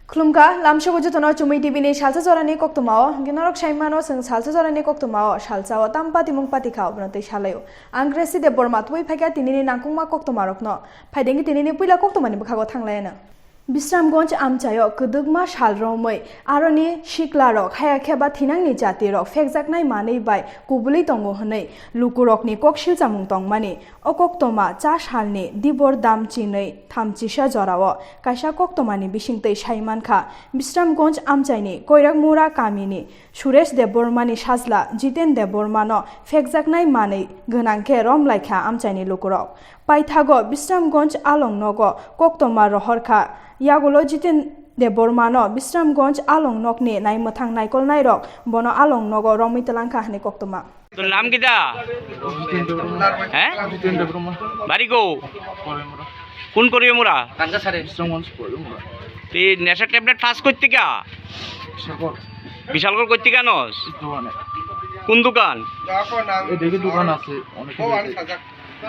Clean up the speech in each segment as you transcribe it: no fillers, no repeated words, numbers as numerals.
खुलुमगा लामशोगो जतनो चुमै टिभिनि salsa जरानि कोक्तमाओ गिनरक साइमानो जों salsa जरानि कोक्तमाओ सालसाओ तामपाति मुंपाति खाओ बनतै सालायो आं ग्रेसी देबबर्मा तुइ फाइगा तिनिनि नांकुंमा कोक्तमारकनो फाइदेंगि तिनिनि पुइला कोक्तमानि बखागो थांलायानो बिश्रामगंज आमचायो कदुगमा सालरमै आरनि सिक्लारक हायाखेबा थिनांनि जातिरक फेकजाकनाय मानै बाय कुबुलै तंगो हनै लुकुरकनि ककसिल जामुं तंमानि अ कोक्तमा चा सालनि दिबर दामचिनै थामचिसा जराओ काइसा कोक्तमानि बिसिंतै साइमानखा बिश्रामगंज आमचाइनि कइराकमुरा कामिनि सुरेश देबबर्मानि साजला जितेन देबबर्मानो फेकजाकनाय मानै गोनांखे रमलाइखा आमचाइनि लुकुरक पाइथागो बिश्रामगंज आलंनगो कोक्तमा रहरखा यागुलो जितेन देबबर्मानो बिश्रामगंज आलंनगनि नायमोथां नायकल नायरक बनो आलंनगो रमितलांखा हने कोक्तमा তোর নাম কিটা হ্যাঁ বাড়ি গো কোন করিও মোরা কানকা সারে তুই নেশা ট্যাবলেট ফাস করতে গা বিশালগড় করতে গানস কোন দোকান দেখি দোকান আছে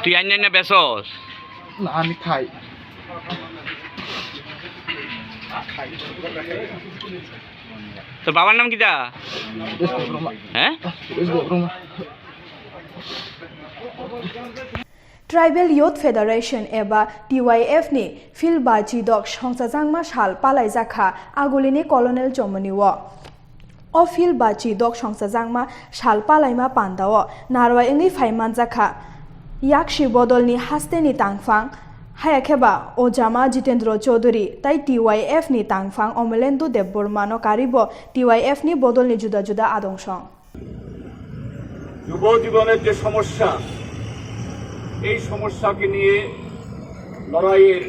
তুই আইন না বেসস না আমি খাই তোর বাবার নাম কিটা হ্যাঁ ट्राइबल यूथ फेडरेशन एबा TYF नि फिलबाजी दक संसाजांगमा साल पालायजाखा आगुलिनि कलोनेल चमनिव अ फिलबाजी दक संसाजांगमा साल पालायमा पान्दाव नारवायनि फाइमानजाखा याक्षि बदलनि हास्तेनि तांफां हायाखेबा ओजामा जितेन्द्र चौधुरी ताई TYF नि तांफां अमलेन्दु देबबर्मानो कारिबो TYF नि बदलनि जुदा जुदा आदंसं যুব জীবনের যে সমস্যা এই সমস্যাকে নিয়ে লড়াইয়ের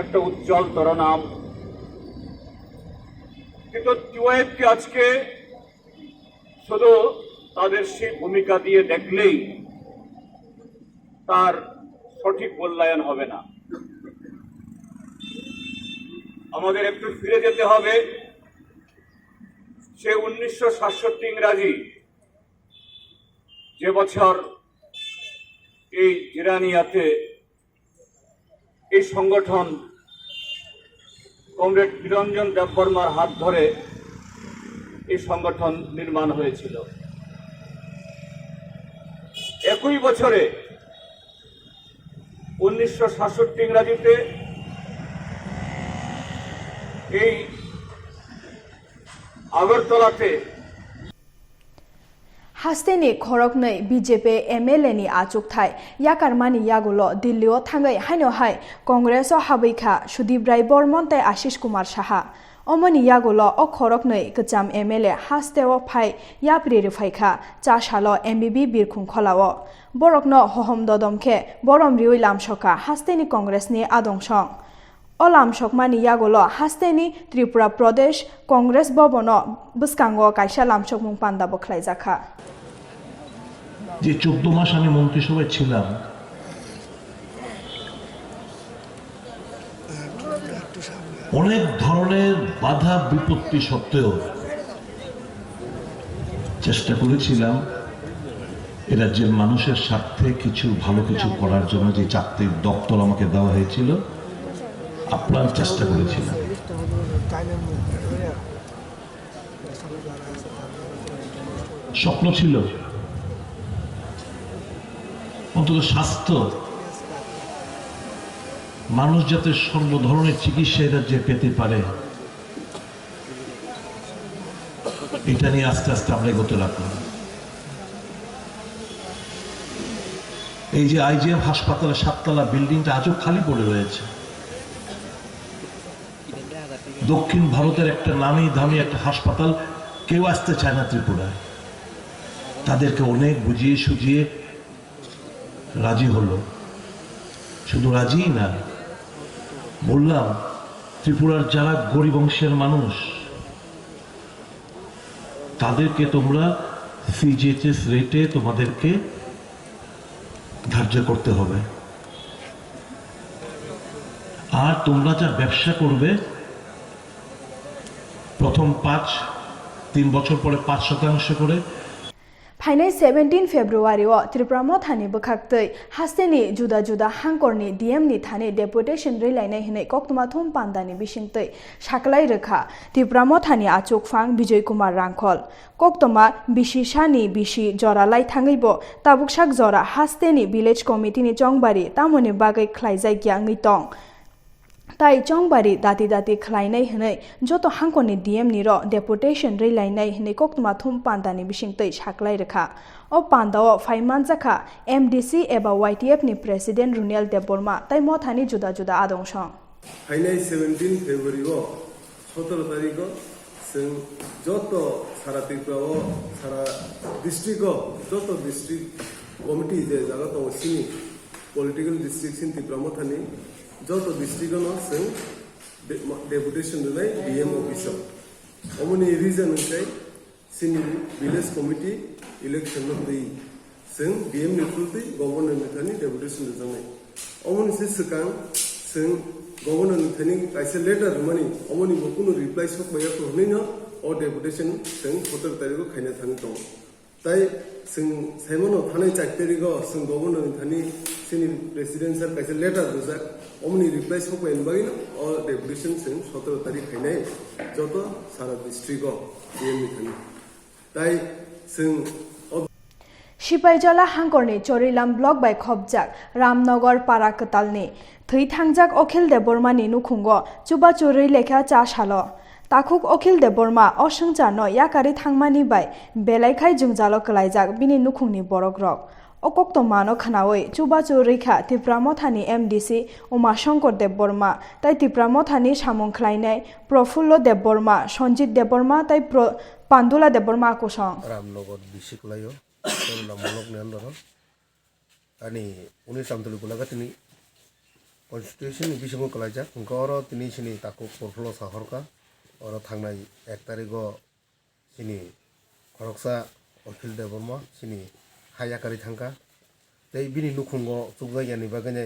একটা উজ্জ্বল তরনাম কিন্তু টিওয়াইএফকে আজকে শুধু তাদের সেই ভূমিকা দিয়ে দেখলেই তার সঠিক মূল্যায়ন হবে না আমাদের একটু ফিরে যেতে হবে সে 1967 ইংরাজি যে বছর এই জিরানিয়াতে এই সংগঠন কমরেড নিরঞ্জন দেববর্মার হাত ধরে এই সংগঠন নির্মাণ হয়েছিল একই বছরে 1967 ইংরাজিতে এই আগরতলাতে हास्तेनि खरकनै बीजेपी MLA नि आचुकथाय याकारमानि यागुलो दिल्लीओ थाङै हायनोहाय कांग्रेसो हाबैखा सुदीप राय बर्मन तै आशिष कुमार साहा अमनि यागुलो अ खरकनै गचाम MLA हास्तेओ फाय याप्रिरि फायखा चासालो MBB बिरखुं खलाओ बरकनो हहम ददमखे बरम रिउइ लामसका हास्तेनि कांग्रेसनि आदंसं अलामसकमानि यागुलो हास्तेनि त्रिपुरा प्रदेश कांग्रेस भवनो बस्कांगो कायसा लामसक मुं पान्दा बख्लायजाखा যে 14 মাস আমি মন্ত্রিসভায় ছিলাম অনেক ধরনের বাধা বিপত্তি সত্ত্বেও চেষ্টা করেছিলাম এ রাজ্যের মানুষের স্বার্থে কিছু ভালো কিছু করার জন্য যে চাকরির দপ্তর আমাকে দেওয়া হয়েছিল আপ্রাণ চেষ্টা করেছিলাম স্বপ্ন ছিল অন্তত স্বাস্থ্য মানুষ যাতে সর্ব ধরনের চিকিৎসা এই রাজ্যে পেতে পারে এটা নিয়ে আস্তে আস্তে আমরা এগোতে লাগলাম এই যে IGM হাসপাতালের 7 তলা বিল্ডিংটা আজও খালি পড়ে রয়েছে দক্ষিণ ভারতের একটা নামি দামি একটা হাসপাতাল কেউ আসতে চায় না ত্রিপুরায় তাদেরকে অনেক বুঝিয়ে সুঝিয়ে রাজি হলো শুধু রাজি না বললাম ত্রিপুরার যারা গরিব অংশের মানুষ তাদেরকে তোমরা CGHS রেটে তোমাদেরকে ধার্য করতে হবে আর তোমরা যা ব্যবসা করবে প্রথম 3 বছর পরে 5% করে फाइनाय 17 फेब्रुवारी त्रिपुरा थानी बखाक्तै हास्तेनि जुदा जुदा हांकरनि डीएमनि थानी डेपुटेशन रिलायनाय हनै कोक्टमा थुम पान्दानि बिसिंतै साकलाय रोखा त्रिपुरा थानी आचुकफां विजय कुमार रांखल कोक्टमा बिसिसानि बिसि जरालाय थाङैबो ताबुकसाक जरा हास्तेनि विलेज कमिटिनि चंबारि तामनि बागै ख्लायजाय ग्यांगै तं ताई चंबारि दाति दाति खलायनाय हनै जतो हांकरनि डीएमनि डेपुटेशन रिलायनाय हनै कोक्टमा थुम पान्दानि बिसिंतै साकलाय रोखा ओ पान्दाओ फाइमान जाखा एमडीसी एबा वाईटीएफ नि प्रेसिडेंट रुनियल देबबर्मा ताई मथानि जुदा जुदा आदंसं फाइनाय 17 फेब्रुवारी 17 तारिख जों जतो सारा त्रिपुरा सारा डिस्ट्रिक्ट जतो डिस्ट्रिक्ट कमिटी जे जागा दं सिनि पलिटिकल डिस्ट्रिक्ट सिन त्रिपुरा मथानि जतो डिस्ट्रिक्ट जों डेपुटेशन होनाय डीएम ऑफिस अमनि रिजन है सिनि विलेज कमिटी इलेक्शन दै जों डीएम निफ्रुदै गवर्नर निथानि डेपुटेशन जानाय अमनि से सिगां जों गवर्नर निथानि कायसे लेटर मानि अमनि बकुनो रिप्लाई सकबाया तो हनैनो अ डेपुटेशन जों 17 तारिख खायना थानो दं ताई जों साइमनो थानाय 4 तारिख जों गवर्नर निथानि सिनि प्रेसिडेंट सर कायसे लेटर दोजा अमनि रिप्लाई सकबायन बागिनो अ डेपुटेशन जों 17 तारिख खायनाय जतो सारा डिस्ट्रिक्ट डीएम निथानि ताई जों सिपाइजला हांकरनि चोरिलाम ब्लक बाय खबजाक रामनगर पारा कतालनि थै थांजाक अखिल देबबर्मानि नुखुंगो चुबा चोरै लेखा चा सालो ताखुक अखिल देबबर्मा असंचानो याकारि थांमानि बाय बेलायखाय जुंजालो कलायजाक बिनि नुखुंनि बरक रक ओ कोक्टमानो खनावै चुबा चोरैखा त्रिपुरा थानी एमडीसी उमाशंकर देबबर्मा ताई त्रिपुरा थानी सामुं खलायनाय प्रफुल्ल देबबर्मा सन्जित देबबर्मा ताई पांडुला देबबर्मा कुसं रामनगर बिसिकुलायो चोरिलाम ब्लक नि अंदर आणि उनी सामतुलि बुलागा तिनी कन्स्टिट्यूशन बिसिमो कलायजा गौर तिनी सिनी ताको प्रफुल्ल साहरका और थांनाय 1 तारिख सिनी खरकसा अखिल देबबर्मा सिनी हायाकारि थांका तै बिनि नुखुंगो चुबगायानि बागै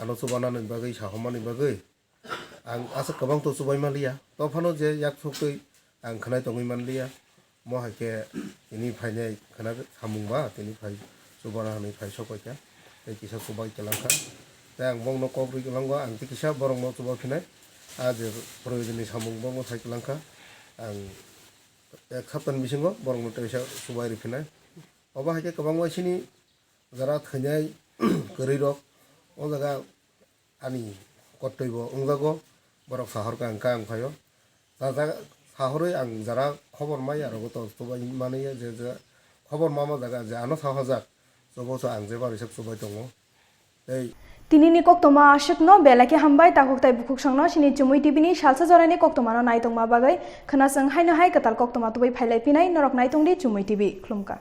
आनो सुबानानि बागै साहमानि बागै आं आसा गोबां तो सुबाय मालिया तफानो जे याक सकै आं खनाय तङै मानलिया महाके तिनी फायनाय खना सामुंबा तिनी फाय सुबानानि फाय सकायका तै किसा सुबाय केलांका तै आं बंनो कब्रि केलांगो आं ति किसा बरंनो सुबा फिनाय आज प्रयोजननि सामुं बंनो फाय केलांका आं एक सप्ताहनि बिसिंगो बरंनो तैसा सुबाय रिफिनाय अबा हाके गोबां वासिनि जरा थैनाय गोरैरक ओ जागा आनि कर्तव्य उंजागो बरक साहरका आंका आं फायो दा साहरै आं जरा खबर माय आरो गत सुबाय माने जे खबर मामा जागा जे आनो साहजाक सबसो आं जे बारिसक सुबाय दङ ए तिनिनि कोक्टमा आशिकनो बेलाके हामबाय ताकुकताय बुकुकसंनो सिनि चुमुइ टिभिनि सालसा जरानि कोक्टमानो नायतंमा बागै खोनासं हायनो हाय कताल कोक्टमा तुबै फायलाय पिनाय नरक नायतंदि चुमुइ टिभि खुलुमका।